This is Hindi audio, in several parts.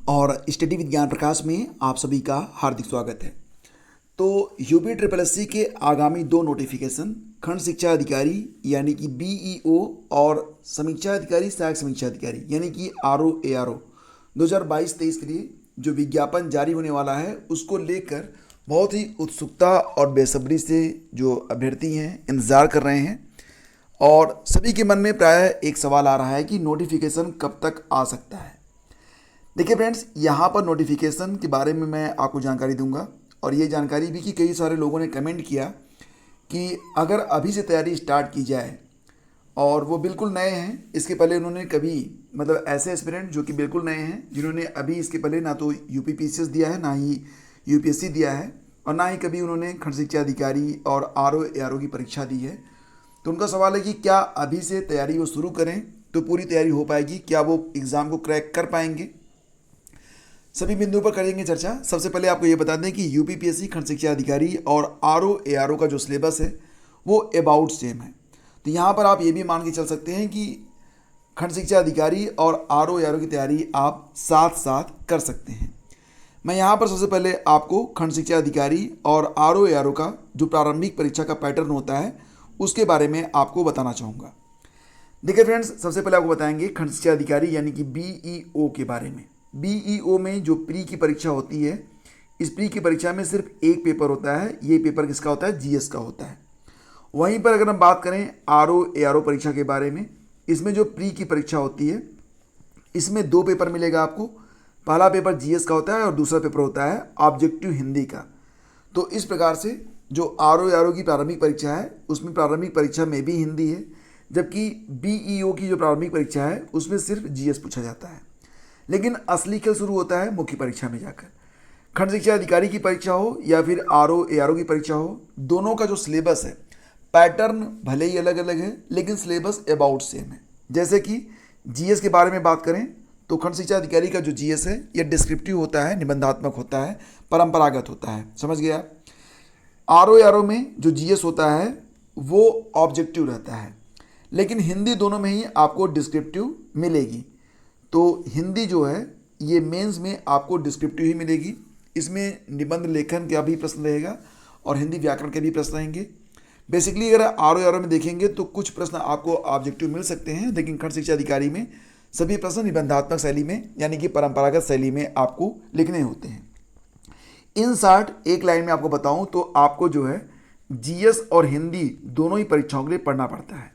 और स्टडी विद ज्ञान प्रकाश में आप सभी का हार्दिक स्वागत है। तो यूपी ट्रिपल एससी के आगामी दो नोटिफिकेशन खंड शिक्षा अधिकारी यानी कि बीईओ और समीक्षा अधिकारी सहायक समीक्षा अधिकारी यानी कि आरओ एआरओ 2022-23 के लिए जो विज्ञापन जारी होने वाला है उसको लेकर बहुत ही उत्सुकता और बेसब्री से जो अभ्यर्थी हैं इंतज़ार कर रहे हैं। और सभी के मन में प्रायः एक सवाल आ रहा है कि नोटिफिकेशन कब तक आ सकता है। देखिए फ्रेंड्स, यहाँ पर नोटिफिकेशन के बारे में मैं आपको जानकारी दूंगा और ये जानकारी भी कि कई सारे लोगों ने कमेंट किया कि अगर अभी से तैयारी स्टार्ट की जाए, और वो बिल्कुल नए हैं, इसके पहले उन्होंने कभी मतलब ऐसे एस्पिरेंट जो कि बिल्कुल नए हैं जिन्होंने अभी इसके पहले ना तो यूपीपीसीएस दिया है, ना ही यूपीएससी दिया है और ना ही कभी उन्होंने खंड शिक्षा अधिकारी और आरओ एआरओ की परीक्षा दी है। तो उनका सवाल है कि क्या अभी से तैयारी वो शुरू करें तो पूरी तैयारी हो पाएगी, क्या वो एग्ज़ाम को क्रैक कर पाएंगे। सभी बिंदुओं पर करेंगे चर्चा। सबसे पहले आपको ये बता दें कि यूपीपीएससी खंड शिक्षा अधिकारी और आरओ एआरओ का जो सिलेबस है वो अबाउट सेम है। तो यहाँ पर आप ये भी मान के चल सकते हैं कि खंड शिक्षा अधिकारी और आरओ एआरओ की तैयारी आप साथ साथ कर सकते हैं। मैं यहाँ पर सबसे पहले आपको खंड शिक्षा अधिकारी और आरओ एआरओ का जो प्रारंभिक परीक्षा का पैटर्न होता है उसके बारे में आपको बताना चाहूँगा। देखिए फ्रेंड्स, सबसे पहले आपको बताएंगे खंड शिक्षा अधिकारी यानी कि बीईओ के बारे में। बीईओ में जो प्री की परीक्षा होती है, इस प्री की परीक्षा में सिर्फ एक पेपर होता है। ये पेपर किसका होता है? जीएस का होता है। वहीं पर अगर हम बात करें आरओ एआरओ परीक्षा के बारे में, इसमें जो प्री की परीक्षा होती है इसमें दो पेपर मिलेगा आपको। पहला पेपर जीएस का होता है और दूसरा पेपर होता है ऑब्जेक्टिव हिंदी का। तो इस प्रकार से जो आरओ एआरओ की प्रारंभिक परीक्षा है उसमें प्रारंभिक परीक्षा में भी हिंदी है, जबकि बीईओ की जो प्रारंभिक परीक्षा है उसमें सिर्फ जीएस पूछा जाता है। लेकिन असली खेल शुरू होता है मुख्य परीक्षा में जाकर। खंड शिक्षा अधिकारी की परीक्षा हो या फिर आरओ एआरओ की परीक्षा हो, दोनों का जो सिलेबस है, पैटर्न भले ही अलग अलग है लेकिन सिलेबस अबाउट सेम है। जैसे कि जीएस के बारे में बात करें तो खंड शिक्षा अधिकारी का जो जीएस है यह डिस्क्रिप्टिव होता है, निबंधात्मक होता है, परंपरागत होता है। समझ गया? आरओ एआरओ में जो जीएस होता है वो ऑब्जेक्टिव रहता है, लेकिन हिंदी दोनों में ही आपको डिस्क्रिप्टिव मिलेगी। तो हिंदी जो है ये मेंस में आपको डिस्क्रिप्टिव ही मिलेगी। इसमें निबंध लेखन का भी प्रश्न रहेगा और हिंदी व्याकरण के भी प्रश्न रहेंगे। बेसिकली अगर आरओ एआरओ में देखेंगे तो कुछ प्रश्न आपको ऑब्जेक्टिव मिल सकते हैं, लेकिन खंड शिक्षा अधिकारी में सभी प्रश्न निबंधात्मक शैली में यानी कि परंपरागत शैली में आपको लिखने होते हैं। इन शॉर्ट एक लाइन में आपको बताऊं तो आपको जो है जीएस और हिंदी दोनों ही परीक्षाओं के लिए पढ़ना पड़ता है।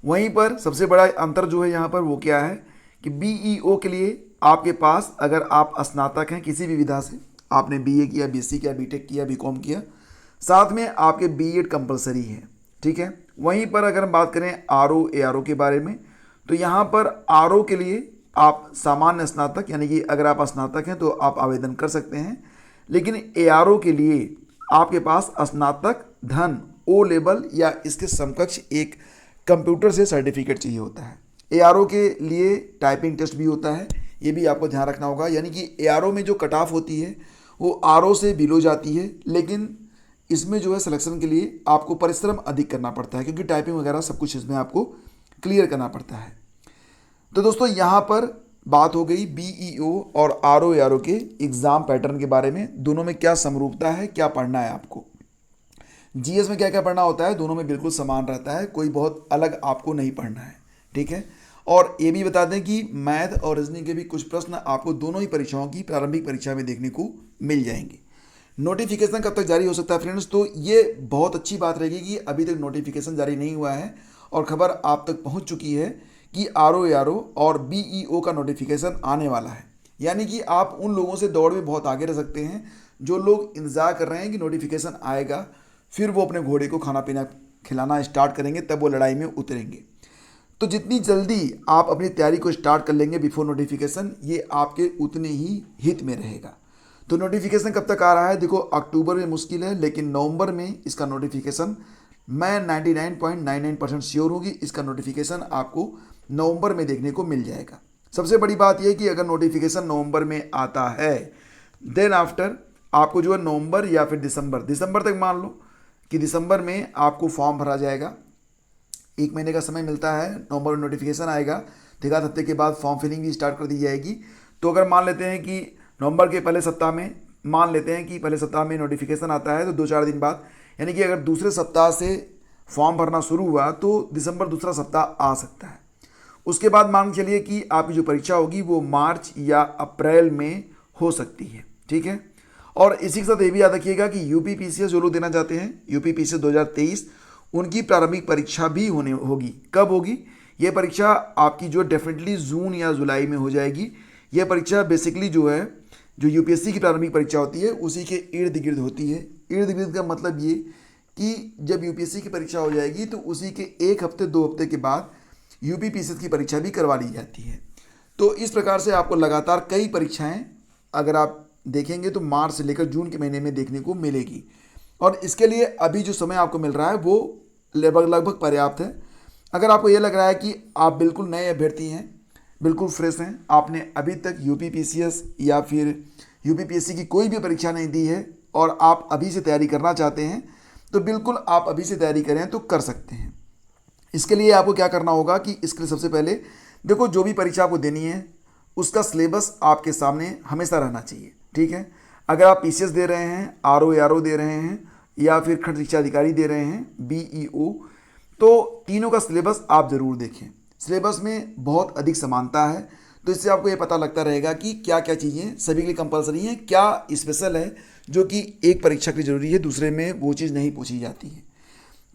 वहीं पर सबसे बड़ा अंतर जो है यहाँ पर वो क्या है कि बीईओ के लिए आपके पास अगर आप स्नातक हैं किसी भी विधा से, आपने बीए किया, बीएससी किया, बीटेक किया, बीकॉम किया, साथ में आपके बीएड कंपलसरी है। ठीक है। वहीं पर अगर हम बात करें आरओ एआरओ के बारे में तो यहाँ पर आरओ के लिए आप सामान्य स्नातक यानी कि अगर आप स्नातक हैं तो आप आवेदन कर सकते हैं, लेकिन एआरओ के लिए आपके पास स्नातक धन ओ लेवल या इसके समकक्ष एक कंप्यूटर से सर्टिफिकेट चाहिए होता है। एआरओ के लिए टाइपिंग टेस्ट भी होता है, ये भी आपको ध्यान रखना होगा। यानी कि एआरओ में जो कट ऑफ होती है वो आरओ से बिलो जाती है, लेकिन इसमें जो है सिलेक्शन के लिए आपको परिश्रम अधिक करना पड़ता है क्योंकि टाइपिंग वगैरह सब कुछ इसमें आपको क्लियर करना पड़ता है। तो दोस्तों यहाँ पर बात हो गई बीईओ और आरओ एआरओ के एग्ज़ाम पैटर्न के बारे में, दोनों में क्या समरूपता है, क्या पढ़ना है आपको। जीएस में क्या क्या पढ़ना होता है, दोनों में बिल्कुल समान रहता है, कोई बहुत अलग आपको नहीं पढ़ना है। ठीक है। और ये भी बता दें कि मैथ और रीजनिंग के भी कुछ प्रश्न आपको दोनों ही परीक्षाओं की प्रारंभिक परीक्षा में देखने को मिल जाएंगे। नोटिफिकेशन कब तक जारी हो सकता है फ्रेंड्स, तो ये बहुत अच्छी बात रहेगी कि अभी तक नोटिफिकेशन जारी नहीं हुआ है और खबर आप तक पहुंच चुकी है कि आरओ एआरओ और बीईओ का नोटिफिकेशन आने वाला है। यानी कि आप उन लोगों से दौड़ में बहुत आगे रह सकते हैं जो लोग इंतज़ार कर रहे हैं कि नोटिफिकेशन आएगा, फिर वो अपने घोड़े को खाना पीना खिलाना स्टार्ट करेंगे, तब वो लड़ाई में उतरेंगे। तो जितनी जल्दी आप अपनी तैयारी को स्टार्ट कर लेंगे बिफोर नोटिफिकेशन, ये आपके उतने ही हित में रहेगा। तो नोटिफिकेशन कब तक आ रहा है? देखो, अक्टूबर में मुश्किल है, लेकिन नवंबर में इसका नोटिफिकेशन मैं 99.99% श्योर हूँ कि इसका नोटिफिकेशन आपको नवंबर में देखने को मिल जाएगा। सबसे बड़ी बात यह कि अगर नोटिफिकेशन नवंबर में आता है देन आफ्टर आपको जो है नवंबर या फिर दिसंबर तक मान लो कि दिसंबर में आपको फॉर्म भरा जाएगा। 1 महीने का समय मिलता है, नवंबर में नोटिफिकेशन आएगा, 3 हफ्ते के बाद फॉर्म फिलिंग भी स्टार्ट कर दी जाएगी। तो अगर मान लेते हैं कि नवंबर के पहले सप्ताह में, मान लेते हैं कि पहले सप्ताह में नोटिफिकेशन आता है, तो 2-4 दिन बाद, यानी कि अगर दूसरे सप्ताह से फॉर्म भरना शुरू हुआ तो दिसंबर दूसरा सप्ताह आ सकता है। उसके बाद मान के चलिए कि आपकी जो परीक्षा होगी वो मार्च या अप्रैल में हो सकती है, ठीक है। और इसी के साथ ये भी याद रखिएगा कि यूपी पीसीएस जो लोग देना चाहते हैं, यूपी पीसीएस 2023, उनकी प्रारंभिक परीक्षा भी होगी। कब होगी ये परीक्षा? आपकी जो डेफिनेटली जून या जुलाई में हो जाएगी। ये परीक्षा बेसिकली जो है, जो यूपीएससी की प्रारंभिक परीक्षा होती है उसी के इर्द गिर्द होती है। इर्द गिर्द का मतलब ये कि जब यूपीएससी की परीक्षा हो जाएगी तो उसी के 1 हफ्ते 2 हफ्ते के बाद यूपी पीसीएस की परीक्षा भी करवा ली जाती है। तो इस प्रकार से आपको लगातार कई परीक्षाएं अगर आप देखेंगे तो मार्च से लेकर जून के महीने में देखने को मिलेगी। और इसके लिए अभी जो समय आपको मिल रहा है वो लगभग पर्याप्त है। अगर आपको ये लग रहा है कि आप बिल्कुल नए अभ्यर्थी हैं, बिल्कुल फ्रेश हैं, आपने अभी तक यूपी पीसीएस या फिर यूपीपीएससी की कोई भी परीक्षा नहीं दी है और आप अभी से तैयारी करना चाहते हैं, तो बिल्कुल आप अभी से तैयारी करें तो कर सकते हैं। इसके लिए आपको क्या करना होगा कि इसके लिए सबसे पहले देखो, जो भी परीक्षा आपको देनी है उसका सिलेबस आपके सामने हमेशा रहना चाहिए, ठीक है। अगर आप पीसीएस दे रहे हैं, आरओ दे रहे हैं या फिर खंड शिक्षा अधिकारी दे रहे हैं, बीईओ, तो तीनों का सिलेबस आप ज़रूर देखें। सिलेबस में बहुत अधिक समानता है, तो इससे आपको ये पता लगता रहेगा कि क्या क्या चीज़ें सभी के लिए कंपलसरी हैं, क्या स्पेशल है जो कि एक परीक्षा के लिए ज़रूरी है, दूसरे में वो चीज़ नहीं पूछी जाती है।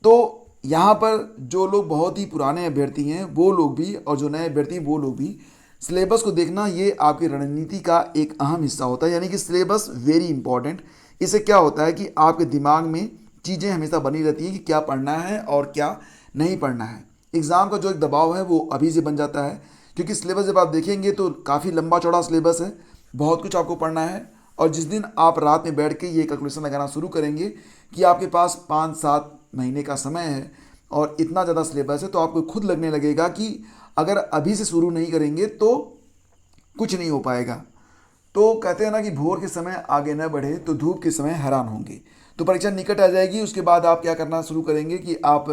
तो यहाँ पर जो लोग बहुत ही पुराने अभ्यर्थी हैं वो लोग भी और जो नए अभ्यर्थी हैं वो लोग भी, सिलेबस को देखना ये आपकी रणनीति का एक अहम हिस्सा होता है। यानी कि सिलेबस वेरी इंपॉर्टेंट। इससे क्या होता है कि आपके दिमाग में चीज़ें हमेशा बनी रहती हैं कि क्या पढ़ना है और क्या नहीं पढ़ना है। एग्ज़ाम का जो एक दबाव है वो अभी से बन जाता है, क्योंकि सिलेबस जब आप देखेंगे तो काफ़ी लंबा चौड़ा सिलेबस है, बहुत कुछ आपको पढ़ना है। और जिस दिन आप रात में बैठ के ये कैलकुलेशन लगाना शुरू करेंगे कि आपके पास 5-7 महीने का समय है और इतना ज़्यादा सिलेबस है, तो आपको खुद लगने लगेगा कि अगर अभी से शुरू नहीं करेंगे तो कुछ नहीं हो पाएगा। तो कहते हैं ना कि भोर के समय आगे न बढ़े तो धूप के समय हैरान होंगे। तो परीक्षा निकट आ जाएगी, उसके बाद आप क्या करना शुरू करेंगे कि आप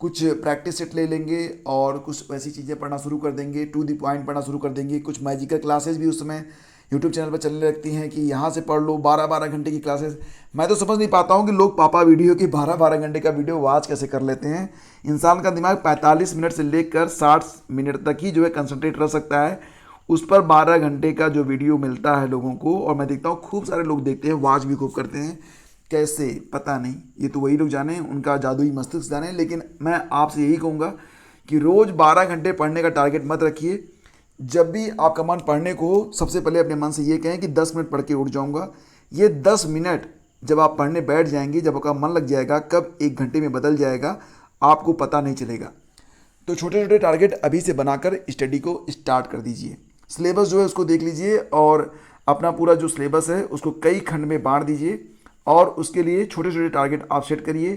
कुछ प्रैक्टिस सेट ले लेंगे और कुछ वैसी चीज़ें पढ़ना शुरू कर देंगे, टू द पॉइंट पढ़ना शुरू कर देंगे। कुछ मैजिकल क्लासेस भी उस समय यूट्यूब चैनल पर चलने लगती हैं कि यहाँ से पढ़ लो, 12-12 घंटे की क्लासेस। मैं तो समझ नहीं पाता हूँ कि लोग पापा वीडियो की 12-12 घंटे का वीडियो वॉच कैसे कर लेते हैं। इंसान का दिमाग 45 मिनट से लेकर 60 मिनट तक ही जो है कंसंट्रेट रह सकता है, उस पर 12 घंटे का जो वीडियो मिलता है लोगों को। और मैं देखता हूँ खूब सारे लोग देखते हैं, वॉच भी खूब करते हैं। कैसे पता नहीं, ये तो वही लोग जाने, उनका जादुई मस्तिष्क जाने। लेकिन मैं आपसे यही कहूँगा कि रोज़ 12 घंटे पढ़ने का टारगेट मत रखिए। जब भी आपका मन पढ़ने को हो, सबसे पहले अपने मन से ये कहें कि 10 मिनट पढ़ के उठ जाऊँगा। ये 10 मिनट जब आप पढ़ने बैठ जाएंगे, जब आपका मन लग जाएगा, कब 1 घंटे में बदल जाएगा आपको पता नहीं चलेगा। तो छोटे छोटे टारगेट अभी से बनाकर स्टडी को स्टार्ट कर दीजिए। सिलेबस जो है उसको देख लीजिए और अपना पूरा जो सिलेबस है उसको कई खंड में बांट दीजिए और उसके लिए छोटे छोटे टारगेट आप सेट करिए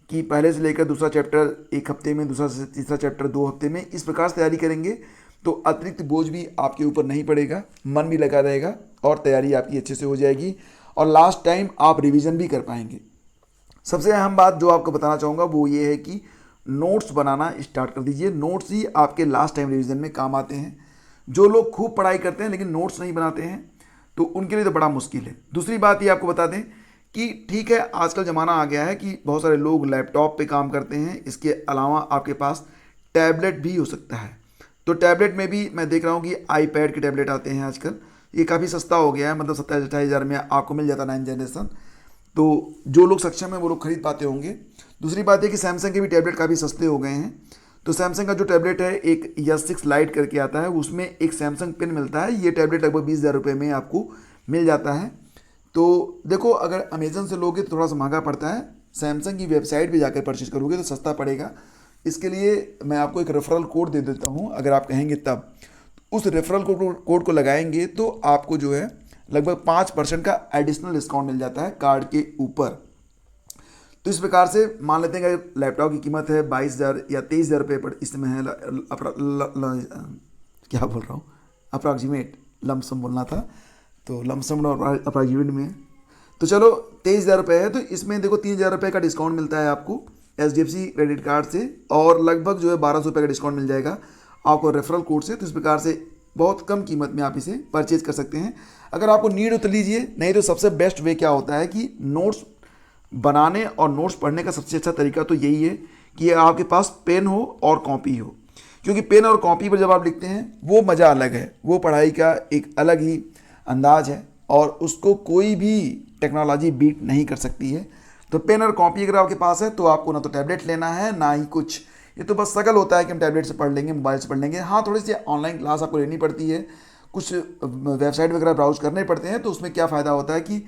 कि पहले से लेकर दूसरा चैप्टर 1 हफ्ते में, दूसरा से तीसरा चैप्टर 2 हफ्ते में। इस प्रकार से तैयारी करेंगे तो अतिरिक्त बोझ भी आपके ऊपर नहीं पड़ेगा, मन भी लगा रहेगा और तैयारी आपकी अच्छे से हो जाएगी और लास्ट टाइम आप रिवीजन भी कर पाएंगे। सबसे अहम बात जो आपको बताना चाहूँगा वो ये है कि नोट्स बनाना स्टार्ट कर दीजिए। नोट्स ही आपके लास्ट टाइम रिवीजन में काम आते हैं। जो लोग खूब पढ़ाई करते हैं लेकिन नोट्स नहीं बनाते हैं तो उनके लिए तो बड़ा मुश्किल है। दूसरी बात ये आपको बता दें कि ठीक है, आजकल ज़माना आ गया है कि बहुत सारे लोग लैपटॉप पे काम करते हैं, इसके अलावा आपके पास टैबलेट भी हो सकता है। तो टैबलेट में भी मैं देख रहा हूँ कि आईपैड के टैबलेट आते हैं आजकल, ये काफ़ी सस्ता हो गया है, मतलब 27-28 हज़ार में आपको मिल जाता 9 जनरेशन। तो जो लोग सक्षम हैं वो लोग खरीद पाते होंगे। दूसरी बात है कि सैमसंग के भी टैबलेट काफ़ी सस्ते हो गए हैं। तो सैमसंग का जो टैबलेट है एक S6 लाइट करके आता है, उसमें एक सैमसंग पेन मिलता है। ये टैबलेट लगभग 20,000 रुपये में आपको मिल जाता है। तो देखो, अगर अमेजन से लोगे तो थोड़ा सा महंगा पड़ता है, सैमसंग की वेबसाइट पे जाकर परचेज करोगे तो सस्ता पड़ेगा। इसके लिए मैं आपको एक रेफरल कोड दे देता हूँ, अगर आप कहेंगे तब। उस रेफरल कोड को लगाएंगे तो आपको जो है लगभग 5% का एडिशनल डिस्काउंट मिल जाता है कार्ड के ऊपर। तो इस प्रकार से मान लेते हैं कि लैपटॉप की कीमत है 22,000 या 23,000 रुपये पर इस समय है। क्या बोल रहा हूँ, अप्रॉक्सीमेट, लमसम बोलना था, तो लमसम और अप्रॉक्सीमेट में। तो चलो 23,000 रुपये है, तो इसमें देखो 3,000 रुपये का डिस्काउंट मिलता है आपको HDFC क्रेडिट कार्ड से और लगभग जो है 1,200 रुपये का डिस्काउंट मिल जाएगा आपको रेफरल कोड से। तो इस प्रकार से बहुत कम कीमत में आप इसे परचेज कर सकते हैं। अगर आपको नीड हो तो लीजिए, नहीं तो सबसे बेस्ट वे क्या होता है कि नोट्स बनाने और नोट्स पढ़ने का सबसे अच्छा तरीका तो यही है कि आपके पास पेन हो और कॉपी हो, क्योंकि पेन और कॉपी पर जब आप लिखते हैं वो मज़ा अलग है, वो पढ़ाई का एक अलग ही अंदाज है और उसको कोई भी टेक्नोलॉजी बीट नहीं कर सकती है। तो पेन और कॉपी अगर आपके पास है तो आपको ना तो टैबलेट लेना है ना ही कुछ, ये तो बस शकल होता है कि हम टैबलेट से पढ़ लेंगे, मोबाइल से पढ़ लेंगे। हाँ, थोड़ी सी ऑनलाइन क्लास आपको लेनी पड़ती है, कुछ वेबसाइट वगैरह ब्राउज करने पड़ते हैं, तो उसमें क्या फ़ायदा होता है कि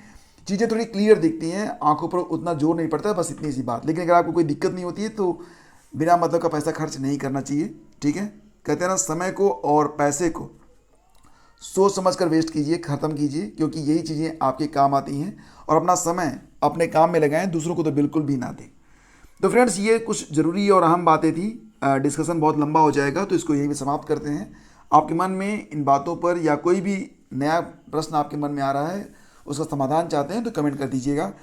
चीज़ें थोड़ी क्लियर दिखती हैं, आंखों पर उतना जोर नहीं पड़ता है, बस इतनी सी बात। लेकिन अगर आपको कोई दिक्कत नहीं होती है तो बिना मतलब का पैसा खर्च नहीं करना चाहिए, ठीक है। कहते हैं ना, समय को और पैसे को सोच समझ कर वेस्ट कीजिए, ख़त्म कीजिए, क्योंकि यही चीज़ें आपके काम आती हैं। और अपना समय अपने काम में लगाएं, दूसरों को तो बिल्कुल भी ना दें। तो फ्रेंड्स, ये कुछ ज़रूरी और अहम बातें थी। डिस्कशन बहुत लंबा हो जाएगा तो इसको यहीं पे समाप्त करते हैं। आपके मन में इन बातों पर या कोई भी नया प्रश्न आपके मन में आ रहा है, उसका समाधान चाहते हैं तो कमेंट कर दीजिएगा।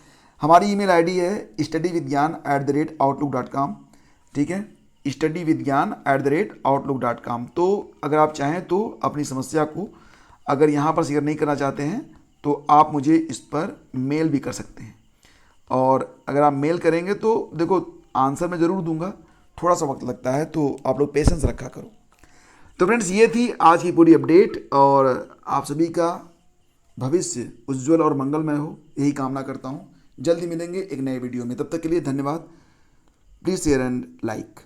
हमारी ईमेल आईडी है studyvidgyan@outlook.com, ठीक है, studyvidgyan@outlook.com। तो अगर आप चाहें तो अपनी समस्या को अगर यहाँ पर शेयर नहीं करना चाहते हैं तो आप मुझे इस पर मेल भी कर सकते हैं। और अगर आप मेल करेंगे तो देखो, आंसर मैं ज़रूर दूंगा, थोड़ा सा वक्त लगता है, तो आप लोग पेशेंस रखा करो। तो फ्रेंड्स, ये थी आज की पूरी अपडेट और आप सभी का भविष्य उज्जवल और मंगलमय हो, यही कामना करता हूँ। जल्दी मिलेंगे एक नए वीडियो में, तब तक के लिए धन्यवाद। Please share and like.